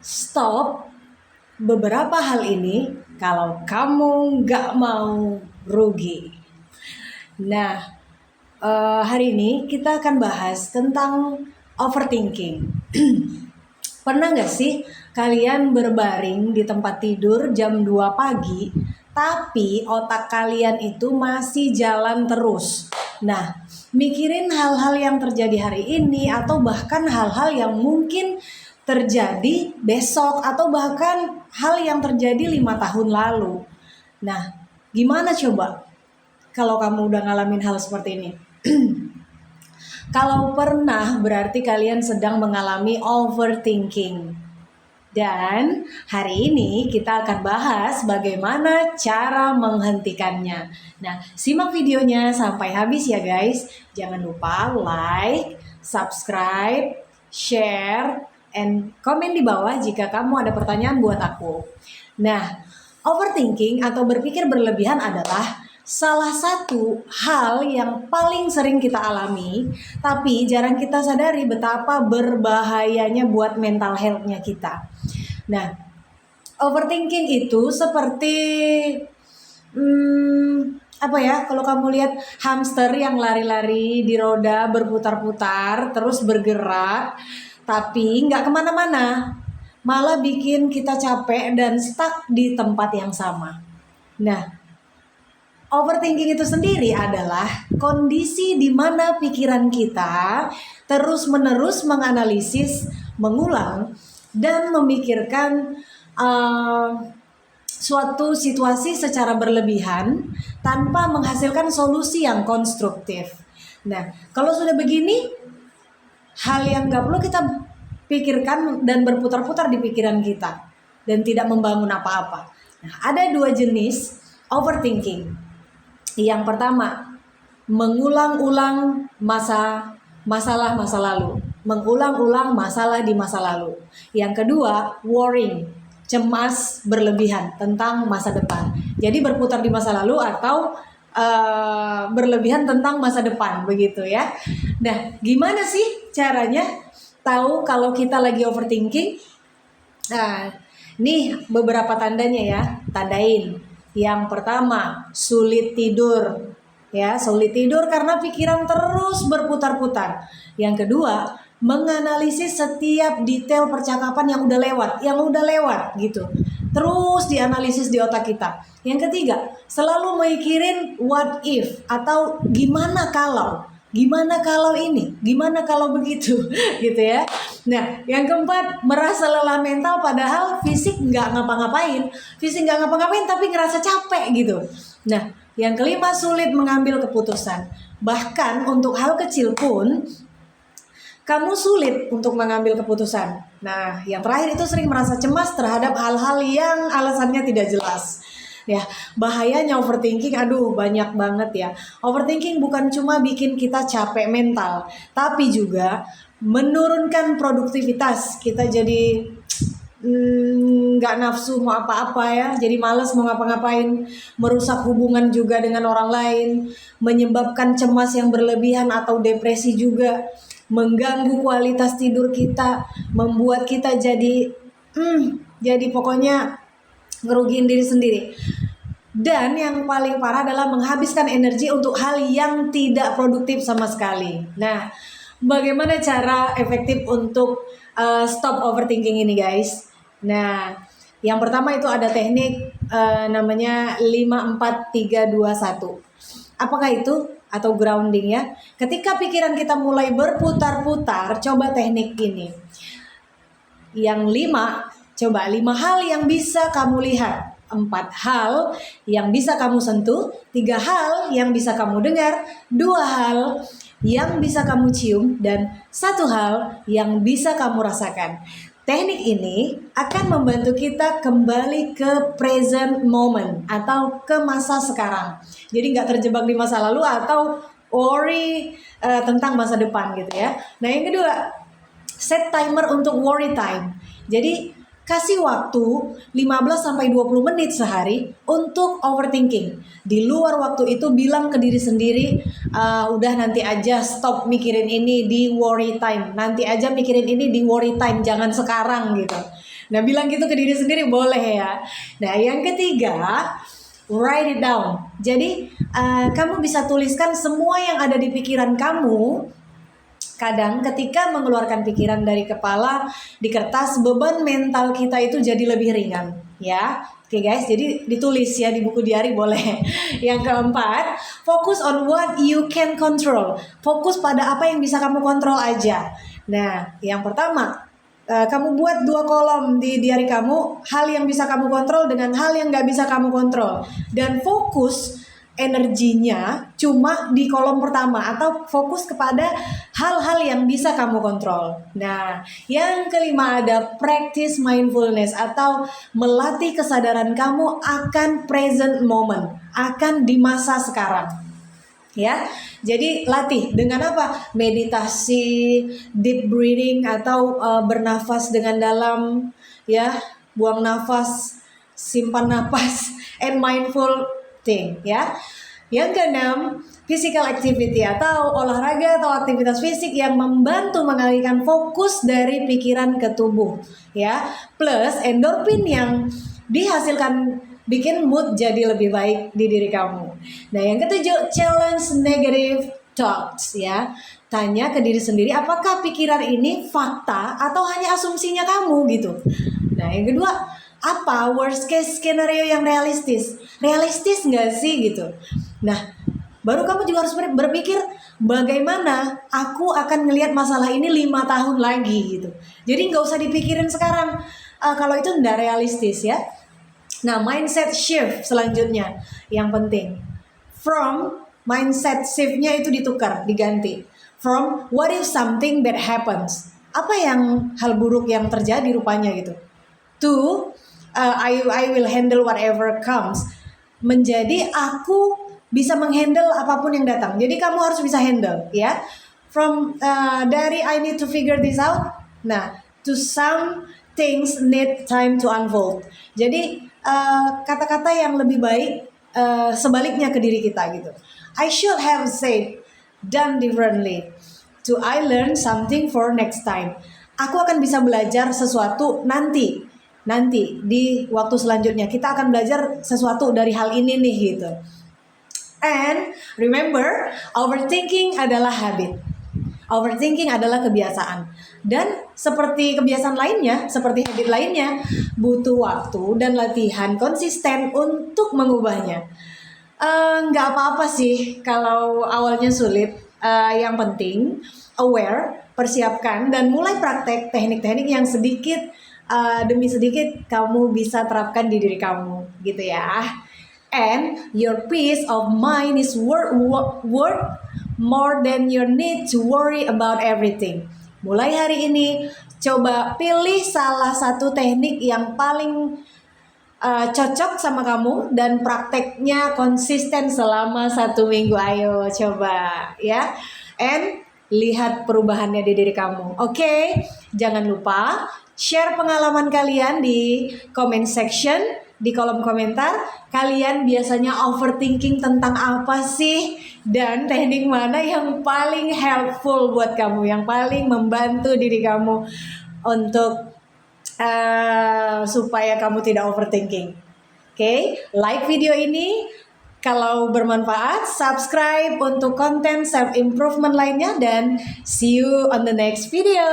Stop beberapa hal ini kalau kamu nggak mau rugi. Nah, hari ini kita akan bahas tentang overthinking. Pernah nggak sih kalian berbaring di tempat tidur jam 2 pagi, tapi otak kalian itu masih jalan terus? Nah, mikirin hal-hal yang terjadi hari ini atau bahkan hal-hal yang mungkin terjadi besok atau bahkan hal yang terjadi 5 tahun lalu. Nah, gimana coba kalau kamu udah ngalamin hal seperti ini? Kalau pernah, berarti kalian sedang mengalami overthinking. Dan hari ini kita akan bahas bagaimana cara menghentikannya. Nah, simak videonya sampai habis ya guys. Jangan lupa like, subscribe, share, and komen di bawah jika kamu ada pertanyaan buat aku. Nah, overthinking atau berpikir berlebihan adalah salah satu hal yang paling sering kita alami, tapi jarang kita sadari betapa berbahayanya buat mental health-nya kita. Nah, overthinking itu seperti apa ya? Kalau kamu lihat hamster yang lari-lari di roda berputar-putar terus bergerak, tapi nggak kemana-mana, malah bikin kita capek dan stuck di tempat yang sama. Nah, overthinking itu sendiri adalah kondisi di mana pikiran kita terus-menerus menganalisis, mengulang, dan memikirkan suatu situasi secara berlebihan tanpa menghasilkan solusi yang konstruktif. Nah, kalau sudah begini, hal yang nggak perlu kita pikirkan dan berputar-putar di pikiran kita dan tidak membangun apa-apa. Nah, ada 2 jenis overthinking. Yang pertama, mengulang-ulang masalah masa lalu, mengulang-ulang masalah di masa lalu. Yang kedua, worrying, cemas berlebihan tentang masa depan. Jadi berputar di masa lalu atau berlebihan tentang masa depan, begitu ya. Nah, gimana sih caranya tahu kalau kita lagi overthinking? Nah, nih beberapa tandanya ya, tandain. Yang pertama, sulit tidur. Ya, sulit tidur karena pikiran terus berputar-putar. Yang kedua, menganalisis setiap detail percakapan yang udah lewat gitu. Terus dianalisis di otak kita. Yang ketiga, selalu mikirin what if atau gimana kalau ini, gimana kalau begitu, gitu ya. Nah, yang keempat, merasa lelah mental padahal fisik nggak ngapa-ngapain, tapi ngerasa capek gitu. Nah, yang kelima, sulit mengambil keputusan. Bahkan untuk hal kecil pun kamu sulit untuk mengambil keputusan. Nah, yang terakhir itu sering merasa cemas terhadap hal-hal yang alasannya tidak jelas. Ya, bahayanya overthinking, banyak banget ya. Overthinking bukan cuma bikin kita capek mental, tapi juga menurunkan produktivitas. Kita jadi nggak nafsu mau apa-apa ya, jadi malas mau ngapa-ngapain, merusak hubungan juga dengan orang lain, menyebabkan cemas yang berlebihan atau depresi juga, mengganggu kualitas tidur kita, membuat kita jadi pokoknya ngerugiin diri sendiri. Dan yang paling parah adalah menghabiskan energi untuk hal yang tidak produktif sama sekali. Nah, bagaimana cara efektif untuk stop overthinking ini guys? Nah, yang pertama itu ada teknik namanya 5-4-3-2-1. Apakah itu? Atau grounding ya. Ketika pikiran kita mulai berputar-putar, coba teknik ini. Yang 5 hal yang bisa kamu lihat, 4 hal yang bisa kamu sentuh, 3 hal yang bisa kamu dengar, 2 hal yang bisa kamu cium, dan 1 hal yang bisa kamu rasakan. Teknik ini akan membantu kita kembali ke present moment atau ke masa sekarang. Jadi nggak terjebak di masa lalu atau worry tentang masa depan gitu ya. Nah, yang kedua, set timer untuk worry time. Jadi kasih waktu 15-20 menit sehari untuk overthinking. Di luar waktu itu bilang ke diri sendiri, udah nanti aja, stop mikirin ini di worry time. Nanti aja mikirin ini di worry time, jangan sekarang gitu. Nah, bilang gitu ke diri sendiri boleh ya. Nah, yang ketiga, write it down. Jadi kamu bisa tuliskan semua yang ada di pikiran kamu. Kadang ketika mengeluarkan pikiran dari kepala di kertas, beban mental kita itu jadi lebih ringan, ya. Oke guys, jadi ditulis ya di buku diary boleh. Yang keempat, fokus on what you can control. Fokus pada apa yang bisa kamu kontrol aja. Nah, yang pertama, kamu buat 2 kolom di diary kamu, hal yang bisa kamu kontrol dengan hal yang gak bisa kamu kontrol. Dan fokus energinya cuma di kolom pertama atau fokus kepada hal-hal yang bisa kamu kontrol. Nah, yang kelima ada practice mindfulness atau melatih kesadaran kamu akan present moment, akan di masa sekarang. Ya, jadi latih dengan apa? Meditasi, deep breathing atau bernafas dengan dalam, ya, buang nafas, simpan nafas, and mindful thing, ya. Yang keenam, physical activity atau olahraga atau aktivitas fisik yang membantu mengalihkan fokus dari pikiran ke tubuh, ya. Plus endorfin yang dihasilkan bikin mood jadi lebih baik di diri kamu. Nah, yang ketujuh, challenge negative thoughts, ya. Tanya ke diri sendiri apakah pikiran ini fakta atau hanya asumsinya kamu gitu. Nah, yang kedua, apa worst case scenario yang realistis? Realistis nggak sih gitu? Nah, baru kamu juga harus berpikir bagaimana aku akan ngelihat masalah ini 5 tahun lagi gitu. Jadi nggak usah dipikirin sekarang kalau itu nggak realistis ya. Nah, mindset shift selanjutnya yang penting. From mindset shift-nya itu ditukar, diganti. From what if something bad happens? Apa yang hal buruk yang terjadi rupanya gitu. To I will handle whatever comes. Menjadi aku bisa menghandle apapun yang datang. Jadi kamu harus bisa handle, ya. From dari I need to figure this out. Nah, to some things need time to unfold. Jadi kata-kata yang lebih baik sebaliknya ke diri kita gitu. I should have said, done differently. To I learn something for next time. Aku akan bisa belajar sesuatu nanti di waktu selanjutnya kita akan belajar sesuatu dari hal ini nih gitu. And remember, overthinking adalah habit. Overthinking adalah kebiasaan. Dan seperti kebiasaan lainnya, seperti habit lainnya, butuh waktu dan latihan konsisten untuk mengubahnya. Nggak apa-apa sih kalau awalnya sulit. Yang penting aware, persiapkan dan mulai praktek teknik-teknik yang sedikit demi sedikit kamu bisa terapkan di diri kamu gitu ya. And your peace of mind is worth more than your need to worry about everything. Mulai hari ini coba pilih salah satu teknik yang paling cocok sama kamu dan prakteknya konsisten selama 1 minggu. Ayo coba ya. And lihat perubahannya di diri kamu. Oke, jangan lupa share pengalaman kalian di comment section, di kolom komentar. Kalian biasanya overthinking tentang apa sih? Dan teknik mana yang paling helpful buat kamu, yang paling membantu diri kamu untuk supaya kamu tidak overthinking. Oke, like video ini kalau bermanfaat, subscribe untuk konten self improvement lainnya dan see you on the next video.